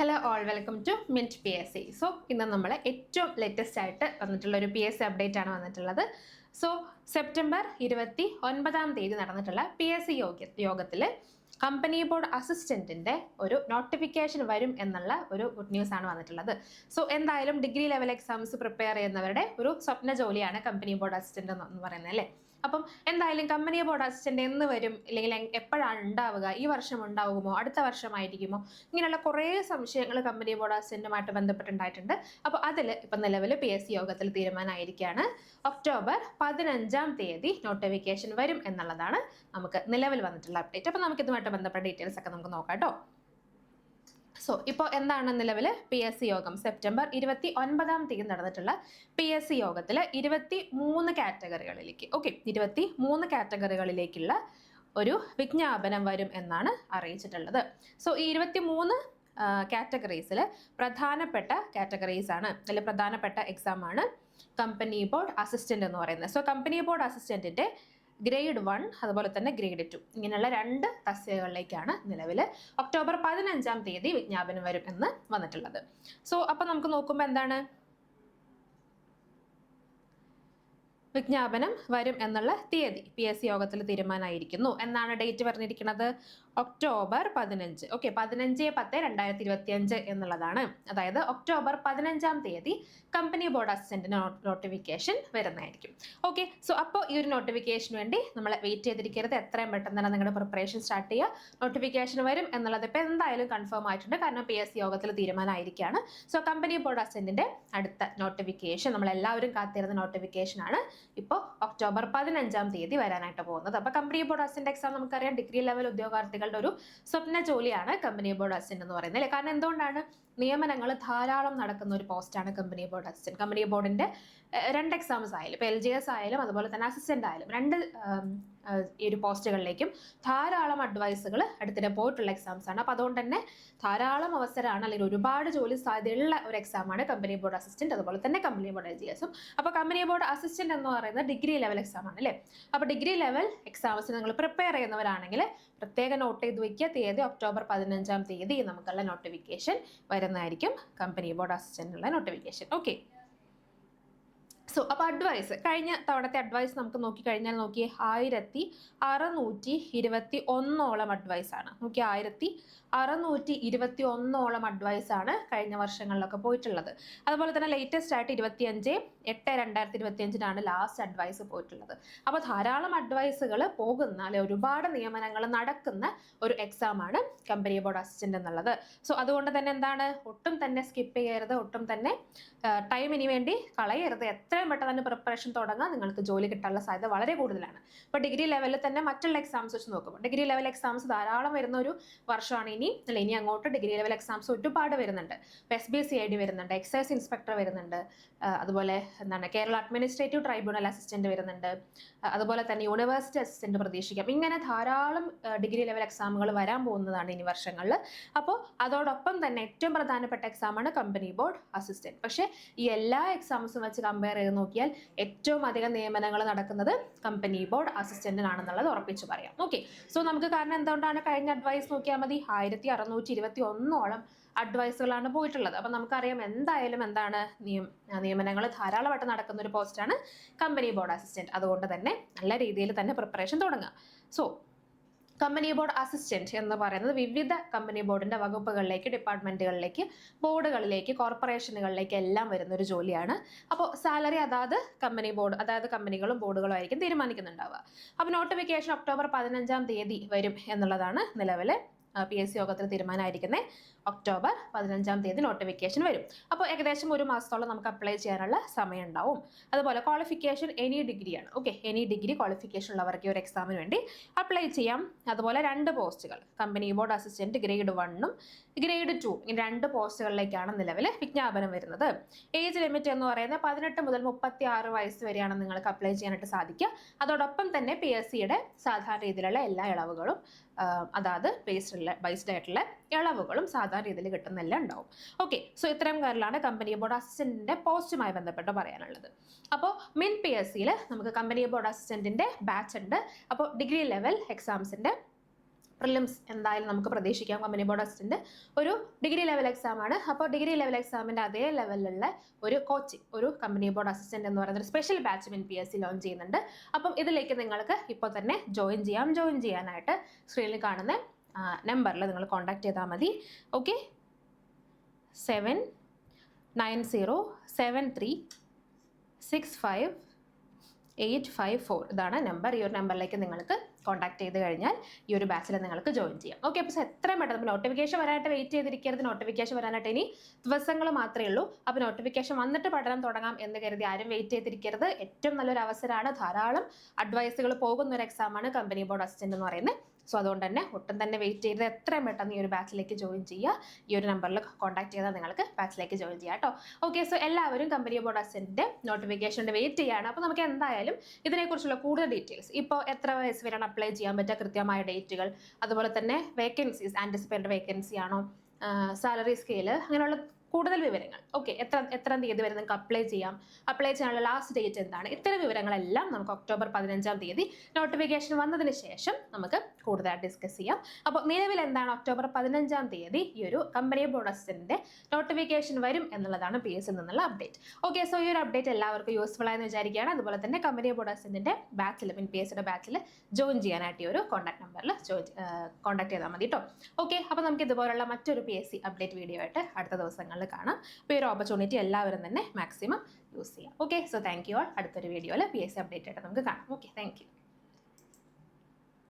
Hello all welcome to mint PSC. So ഇന്ന് നമ്മൾ ഏറ്റവും ലേറ്റസ്റ്റ് ആയിട്ട് വന്നിട്ടുള്ള ഒരു PSC അപ്ഡേറ്റ് ആണ് വന്നിട്ടുള്ളത്. സോ സെപ്റ്റംബർ 29 നടന്നിട്ടുള്ള PSC യോഗത്തിൽ കമ്പനി ബോർഡ് അസിസ്റ്റന്റിന്റെ ഒരു നോട്ടിഫിക്കേഷൻ വരും എന്നുള്ള ഒരു ഗുഡ് ന്യൂസ് ആണ് വന്നിട്ടുള്ളത്. സോ എന്തായാലും ഡിഗ്രി ലെവൽ എക്സാംസ് പ്രിപ്പയർ ചെയ്യുന്നവരുടെ ഒരു സ്വപ്ന ജോലിയാണ് കമ്പനി ബോർഡ് അസിസ്റ്റന്റ് എന്ന് പറയുന്നത് അല്ലേ. അപ്പം എന്തായാലും കമ്പനി ബോർഡ് അസിസ്റ്റന്റ് എന്ന് വരും, അല്ലെങ്കിൽ എപ്പോഴാണ് ഉണ്ടാവുക, ഈ വർഷം ഉണ്ടാവുമോ, അടുത്ത വർഷമായിരിക്കുമോ, ഇങ്ങനെയുള്ള കുറേ സംശയങ്ങൾ കമ്പനി ബോർഡ് അസിസ്റ്റന്റുമായിട്ട് ബന്ധപ്പെട്ടുണ്ടായിട്ടുണ്ട്. അപ്പോൾ അതിൽ ഇപ്പം നിലവിൽ PSC യോഗത്തിൽ തീരുമാനമായിരിക്കുകയാണ്. ഒക്ടോബർ 15 നോട്ടിഫിക്കേഷൻ വരും എന്നുള്ളതാണ് നമുക്ക് നിലവിൽ വന്നിട്ടുള്ള അപ്ഡേറ്റ്. അപ്പോൾ നമുക്ക് ഇതുമായിട്ട് ബന്ധപ്പെട്ട ഡീറ്റെയിൽസ് ഒക്കെ നമുക്ക് നോക്കാം കേട്ടോ. സോ ഇപ്പോൾ എന്താണ് നിലവിൽ PSC യോഗം സെപ്റ്റംബർ 29 നടന്നിട്ടുള്ള PSC യോഗത്തിൽ 23 കാറ്റഗറികളിലേക്ക് 23 കാറ്റഗറികളിലേക്കുള്ള ഒരു വിജ്ഞാപനം വരും എന്നാണ് അറിയിച്ചിട്ടുള്ളത്. സോ ഈ 23 കാറ്റഗറീസിൽ പ്രധാനപ്പെട്ട കാറ്റഗറീസ് ആണ്, അല്ലെങ്കിൽ പ്രധാനപ്പെട്ട എക്സാം ആണ് കമ്പനി ബോർഡ് അസിസ്റ്റന്റ് എന്ന് പറയുന്നത്. സോ കമ്പനി ബോർഡ് അസിസ്റ്റന്റിന്റെ ഗ്രേഡ് 1 അതുപോലെ തന്നെ ഗ്രേഡ് 2 ഇങ്ങനെയുള്ള 2 തസ്തികകളിലേക്കാണ് നിലവിൽ ഒക്ടോബർ 15 വിജ്ഞാപനം വരും എന്ന് വന്നിട്ടുള്ളത്. സോ അപ്പൊ നമുക്ക് നോക്കുമ്പോൾ എന്താണ് വിജ്ഞാപനം വരും എന്നുള്ള തീയതി PSC യോഗത്തിൽ തീരുമാനമായിരിക്കുന്നു. എന്നാണ് ഡേറ്റ് പറഞ്ഞിരിക്കുന്നത്? ഒക്ടോബർ 15. 15/10/2025 എന്നുള്ളതാണ്. അതായത് ഒക്ടോബർ 15 കമ്പനി ബോർഡ് അസിസ്റ്റന്റിന് നോട്ടിഫിക്കേഷൻ വരുന്നതായിരിക്കും. സോ അപ്പോൾ ഈ ഒരു നോട്ടിഫിക്കേഷന് വേണ്ടി നമ്മൾ വെയിറ്റ് ചെയ്തിരിക്കരുത്. എത്രയും പെട്ടെന്ന് തന്നെ നിങ്ങളുടെ പ്രിപ്പറേഷൻ സ്റ്റാർട്ട് ചെയ്യുക. നോട്ടിഫിക്കേഷൻ വരും എന്നുള്ളത് ഇപ്പോൾ എന്തായാലും കൺഫേം ആയിട്ടുണ്ട്, കാരണം PSC യോഗത്തിൽ തീരുമാനമായിരിക്കുകയാണ്. സോ കമ്പനി ബോർഡ് അസിസ്റ്റന്റിന്റെ അടുത്ത നോട്ടിഫിക്കേഷൻ, നമ്മളെല്ലാവരും കാത്തിരുന്ന നോട്ടിഫിക്കേഷൻ ആണ് ഇപ്പോൾ ഒക്ടോബർ 15 വരാനായിട്ട് പോകുന്നത്. അപ്പോൾ കമ്പനി ബോർഡ് അസിസ്റ്റന്റ് എക്സാം നമുക്കറിയാം ഡിഗ്രി ലെവൽ ഉദ്യോഗാർത്ഥികളുടെ ഒരു സ്വപ്ന ജോലിയാണ് കമ്പനി ബോർഡ് അസിസ്റ്റന്റ് എന്ന് പറയുന്നത് അല്ലേ. കാരണം എന്തുകൊണ്ടാണ്? നിയമനങ്ങൾ ധാരാളം നടക്കുന്ന ഒരു പോസ്റ്റാണ് കമ്പനി ബോർഡ് അസിസ്റ്റന്റ്. കമ്പനി ബോർഡിന്റെ 2 എക്സാംസ് ആയാലും, ഇപ്പോൾ LGS ആയാലും അതുപോലെ തന്നെ അസിസ്റ്റന്റ് ആയാലും 2 ഈ ഒരു പോസ്റ്റുകളിലേക്കും ധാരാളം അഡ്വൈസുകൾ അടുത്തിടെ പോയിട്ടുള്ള എക്സാംസ് ആണ്. അപ്പോൾ അതുകൊണ്ട് തന്നെ ധാരാളം അവസരമാണ്, അല്ലെങ്കിൽ ഒരുപാട് ജോലി സാധ്യതയുള്ള ഒരു എക്സാമാണ് കമ്പനി ബോർഡ് അസിസ്റ്റന്റ്, അതുപോലെ തന്നെ കമ്പനി ബോർഡ് LGSും. അപ്പോൾ കമ്പനി ബോർഡ് അസിസ്റ്റന്റ് എന്ന് പറയുന്നത് ഡിഗ്രി ലെവൽ എക്സാം ആണ് അല്ലേ. അപ്പോൾ ഡിഗ്രി ലെവൽ എക്സാംസിന് നിങ്ങൾ പ്രിപ്പയർ ചെയ്യുന്നവരാണെങ്കിൽ പ്രത്യേകം നോട്ട് ചെയ്ത് വയ്ക്കുക. തീയതി ഒക്ടോബർ 15 നമുക്കുള്ള നോട്ടിഫിക്കേഷൻ വരുന്നതായിരിക്കും, കമ്പനി ബോർഡ് അസിസ്റ്റന്റിനുള്ള നോട്ടിഫിക്കേഷൻ. സോ അപ്പോൾ അഡ്വൈസ്, കഴിഞ്ഞ തവണത്തെ അഡ്വൈസ് നമുക്ക് നോക്കിക്കഴിഞ്ഞാൽ 1621 അഡ്വൈസ് ആണ്. 1621 അഡ്വൈസ് ആണ് കഴിഞ്ഞ വർഷങ്ങളിലൊക്കെ പോയിട്ടുള്ളത്. അതുപോലെ തന്നെ ലേറ്റസ്റ്റ് ആയിട്ട് 25/8/2025 ലാസ്റ്റ് അഡ്വൈസ് പോയിട്ടുള്ളത്. അപ്പോൾ ധാരാളം അഡ്വൈസുകൾ പോകുന്ന, അല്ലെ ഒരുപാട് നിയമനങ്ങൾ നടക്കുന്ന ഒരു എക്സാം ആണ് കമ്പനി ബോർഡ് അസിസ്റ്റന്റ് എന്നുള്ളത്. സോ അതുകൊണ്ട് തന്നെ എന്താണ്, ഒട്ടും തന്നെ സ്കിപ്പ് ചെയ്യരുത്, ഒട്ടും തന്നെ ടൈം ഇനി വേണ്ടി കളയരുത്. എത്രയും പെട്ടെന്ന് തന്നെ പ്രിപ്പറേഷൻ തുടങ്ങാൻ, നിങ്ങൾക്ക് ജോലി കിട്ടാനുള്ള സാധ്യത വളരെ കൂടുതലാണ്. ഇപ്പോൾ ഡിഗ്രി ലെവലിൽ തന്നെ മറ്റുള്ള എക്സാംസ് വെച്ച് നോക്കുമ്പോൾ ഡിഗ്രി ലെവൽ എക്സാംസ് ധാരാളം വരുന്ന ഒരു വർഷമാണ് ഇനി അങ്ങോട്ട്. ഡിഗ്രി ലെവൽ എക്സാംസ് ഒരുപാട് വരുന്നുണ്ട്. SBCID വരുന്നുണ്ട്, എക്സൈസ് ഇൻസ്പെക്ടർ വരുന്നുണ്ട്, അതുപോലെ കേരള അഡ്മിനിസ്ട്രേറ്റീവ് ട്രൈബ്യൂണൽ അസിസ്റ്റന്റ് വരുന്നുണ്ട്, അതുപോലെ തന്നെ യൂണിവേഴ്സിറ്റി അസിസ്റ്റന്റ് പ്രതീക്ഷിക്കാം. ഇങ്ങനെ ധാരാളം ഡിഗ്രി ലെവൽ എക്സാമുകൾ വരാൻ പോകുന്നതാണ് ഇനി വർഷങ്ങളിൽ. അപ്പോൾ അതോടൊപ്പം തന്നെ ഏറ്റവും പ്രധാനപ്പെട്ട എക്സാമാണ് കമ്പനി ബോർഡ് അസിസ്റ്റന്റ്. പക്ഷേ ഈ എല്ലാ എക്സാംസും വെച്ച് കമ്പയർ ചെയ്ത് നോക്കിയാൽ ഏറ്റവും അധികം നിയമനങ്ങൾ നടക്കുന്നത് കമ്പനി ബോർഡ് അസിസ്റ്റന്റിനാണെന്നുള്ളത് ഉറപ്പിച്ച് പറയാം. സോ നമുക്ക് കാരണം എന്തുകൊണ്ടാണ്, കഴിഞ്ഞ അഡ്വൈസ് നോക്കിയാൽ മതി, 1621 അഡ്വൈസുകളാണ് പോയിട്ടുള്ളത്. അപ്പം നമുക്കറിയാം എന്തായാലും എന്താണ് നിയമനങ്ങൾ ധാരാളമായിട്ട് നടക്കുന്ന ഒരു പോസ്റ്റാണ് കമ്പനി ബോർഡ് അസിസ്റ്റന്റ്. അതുകൊണ്ട് തന്നെ നല്ല രീതിയിൽ തന്നെ പ്രിപ്പറേഷൻ തുടങ്ങുക. സോ കമ്പനി ബോർഡ് അസിസ്റ്റന്റ് എന്ന് പറയുന്നത് വിവിധ കമ്പനി ബോർഡിന്റെ വകുപ്പുകളിലേക്ക്, ഡിപ്പാർട്ട്മെന്റുകളിലേക്ക്, ബോർഡുകളിലേക്ക്, കോർപ്പറേഷനുകളിലേക്ക് എല്ലാം വരുന്ന ഒരു ജോലിയാണ്. അപ്പോൾ സാലറി അതായത് കമ്പനി ബോർഡ്, അതായത് കമ്പനികളും ബോർഡുകളും ആയിരിക്കും തീരുമാനിക്കുന്നുണ്ടാവുക. അപ്പോൾ നോട്ടിഫിക്കേഷൻ ഒക്ടോബർ 15 വരും എന്നുള്ളതാണ് നിലവിലെ PSC യോഗത്തിൽ തീരുമാനമായിരിക്കുന്നത്. ഒക്ടോബർ 15 നോട്ടിഫിക്കേഷൻ വരും. അപ്പോൾ ഏകദേശം ഒരു മാസത്തോളം നമുക്ക് അപ്ലൈ ചെയ്യാനുള്ള സമയം ഉണ്ടാവും. അതുപോലെ ക്വാളിഫിക്കേഷൻ എനി ഡിഗ്രിയാണ്. എനി ഡിഗ്രി ക്വാളിഫിക്കേഷൻ ഉള്ളവർക്ക് ഒരു എക്സാമിന് വേണ്ടി അപ്ലൈ ചെയ്യാം. അതുപോലെ 2 പോസ്റ്റുകൾ, കമ്പനി ബോർഡ് അസിസ്റ്റന്റ് ഗ്രേഡ് 1ഉം ഗ്രേഡ് 2 ഇങ്ങനെ 2 പോസ്റ്റുകളിലേക്കാണ് നിലവിൽ വിജ്ഞാപനം വരുന്നത്. ഏജ് ലിമിറ്റ് എന്ന് പറയുന്നത് 18 മുതൽ 36 വയസ്സ് വരെയാണ് നിങ്ങൾക്ക് അപ്ലൈ ചെയ്യാനായിട്ട് സാധിക്കുക. അതോടൊപ്പം തന്നെ PSCയുടെ സാധാരണ രീതിയിലുള്ള എല്ലാ ഇളവുകളും, അതായത് ബേസ്ഡ് ആയിട്ടുള്ള ഇളവുകളും സാധാരണ രീതിയിൽ കിട്ടുന്നെല്ലാം ഉണ്ടാവും. സോ ഇത്രയും കാര്യങ്ങളാണ് കമ്പനി ബോർഡ് അസിസ്റ്റന്റിന്റെ പോസ്റ്റുമായി ബന്ധപ്പെട്ട് പറയാനുള്ളത്. അപ്പോൾ PSCയിൽ നമുക്ക് കമ്പനി ബോർഡ് അസിസ്റ്റന്റിന്റെ ബാച്ച് ഉണ്ട്. അപ്പോൾ ഡിഗ്രി ലെവൽ എക്സാംസിന്റെ പ്രിലിംസ് എന്തായാലും നമുക്ക് പ്രതീക്ഷിക്കാം. കമ്പനി ബോർഡ് അസിസ്റ്റന്റ് ഒരു ഡിഗ്രി ലെവൽ എക്സാം ആണ്. അപ്പോൾ ഡിഗ്രി ലെവൽ എക്സാമിന്റെ അതേ ലെവലിലുള്ള ഒരു കോച്ചിങ്, ഒരു കമ്പനി ബോർഡ് അസിസ്റ്റന്റ് എന്ന് പറയുന്ന ഒരു സ്പെഷ്യൽ ബാച്ച് NPSC ലോഞ്ച് ചെയ്യുന്നുണ്ട്. അപ്പം ഇതിലേക്ക് നിങ്ങൾക്ക് ഇപ്പോൾ തന്നെ ജോയിൻ ചെയ്യാം. ജോയിൻ ചെയ്യാനായിട്ട് സ്ക്രീനിൽ കാണുന്ന നമ്പറിൽ നിങ്ങൾ കോൺടാക്ട് ചെയ്താൽ മതി. ഓക്കെ, 79907365 ഇതാണ് നമ്പർ. ഈ ഒരു നമ്പറിലേക്ക് നിങ്ങൾക്ക് കോൺടാക്ട് ചെയ്ത് കഴിഞ്ഞാൽ ഈ ഒരു ബാച്ചിൽ നിങ്ങൾക്ക് ജോയിൻ ചെയ്യാം. ഓക്കെ, അപ്പോൾ എത്രയും പെട്ടെന്ന് നോട്ടിഫിക്കേഷൻ വരാനായിട്ട് വെയിറ്റ് ചെയ്തിരിക്കരുത്. നോട്ടിഫിക്കേഷൻ വരാനായിട്ട് ഇനി ദിവസങ്ങൾ മാത്രമേ ഉള്ളൂ. അപ്പോൾ നോട്ടിഫിക്കേഷൻ വന്നിട്ട് പഠനം തുടങ്ങാം എന്ന് കരുതി ആരും വെയിറ്റ് ചെയ്തിരിക്കരുത്. ഏറ്റവും നല്ലൊരു അവസരമാണ്. ധാരാളം അഡ്വൈസുകൾ പോകുന്ന ഒരു എക്സാമാണ് കമ്പനി ബോർഡ് അസിസ്റ്റന്റ് എന്ന് പറയുന്നത്. സോ അതുകൊണ്ട് തന്നെ ഒട്ടും തന്നെ വെയിറ്റ് ചെയ്ത് എത്രയും പെട്ടെന്ന് ഈ ഒരു ബാച്ചിലേക്ക് ജോയിൻ ചെയ്യുക. ഈ ഒരു നമ്പറിൽ കോൺടാക്ട് ചെയ്താൽ നിങ്ങൾക്ക് ബാച്ചിലേക്ക് ജോയിൻ ചെയ്യാം കേട്ടോ. ഓക്കെ, സോ എല്ലാവരും കമ്പനി ബോർഡ് അസിസ്റ്റന്റിന്റെ നോട്ടിഫിക്കേഷൻ്റെ വെയിറ്റ് ചെയ്യാണ്. അപ്പോൾ നമുക്ക് എന്തായാലും ഇതിനെക്കുറിച്ചുള്ള കൂടുതൽ ഡീറ്റെയിൽസ്, ഇപ്പോൾ എത്ര വയസ്സ് വരെയാണ് അപ്ലൈ ചെയ്യാൻ പറ്റുക, കൃത്യമായ ഡേറ്റുകൾ, അതുപോലെ തന്നെ വേക്കൻസീസ്, ആൻറ്റിസിപ്പേറ്റഡ് വേക്കൻസി ആണോ, സാലറി സ്കെയിൽ, അങ്ങനെയുള്ള കൂടുതൽ വിവരങ്ങൾ. ഓക്കെ, എത്രാം തീയതി വരെ നിങ്ങൾക്ക് അപ്ലൈ ചെയ്യാം, അപ്ലൈ ചെയ്യാനുള്ള ലാസ്റ്റ് ഡേറ്റ് എന്താണ്, ഇത്തരം വിവരങ്ങളെല്ലാം നമുക്ക് ഒക്ടോബർ 15 നോട്ടിഫിക്കേഷൻ വന്നതിന് ശേഷം നമുക്ക് കൂടുതലായിട്ട് ഡിസ്കസ് ചെയ്യാം. അപ്പോൾ നിലവിൽ എന്താണ്, ഒക്ടോബർ 15 ഈ ഒരു കമ്പനി ബോർഡ് അസിസ്റ്റന്റിന്റെ നോട്ടിഫിക്കേഷൻ വരും എന്നുള്ളതാണ് PSC നിന്നുള്ള അപ്ഡേറ്റ്. ഓക്കെ, സോ ഈ ഒരു അപ്ഡേറ്റ് എല്ലാവർക്കും യൂസ്ഫുൾ ആയെന്ന് വിചാരിക്കുകയാണ്. അതുപോലെ തന്നെ കമ്പനി ബോർഡ് അസിസ്റ്റന്റിന്റെ ബാച്ചിൽ, PSCയുടെ ബാച്ചിൽ ജോയിൻ ചെയ്യാനായിട്ട് ഈ ഒരു കോൺടാക്ട് നമ്പറിൽ കോൺടാക്ട് ചെയ്താൽ മതി കേട്ടോ. ഓക്കെ, അപ്പോൾ നമുക്ക് ഇതുപോലുള്ള മറ്റൊരു PSC അപ്ഡേറ്റ് വീഡിയോ ആയിട്ട് അടുത്ത ദിവസങ്ങളിൽ കാണാം. അപ്പോൾ ഈ ഒരു ഓപ്പർച്യൂണിറ്റി എല്ലാവരും തന്നെ മാക്സിമം യൂസ് ചെയ്യാം. Okay, so thank you all. അടുത്തൊരു വീഡിയോയിൽ PSC അപ്ഡേറ്റ് ആയിട്ട് നമുക്ക് കാണാം. Okay, thank you.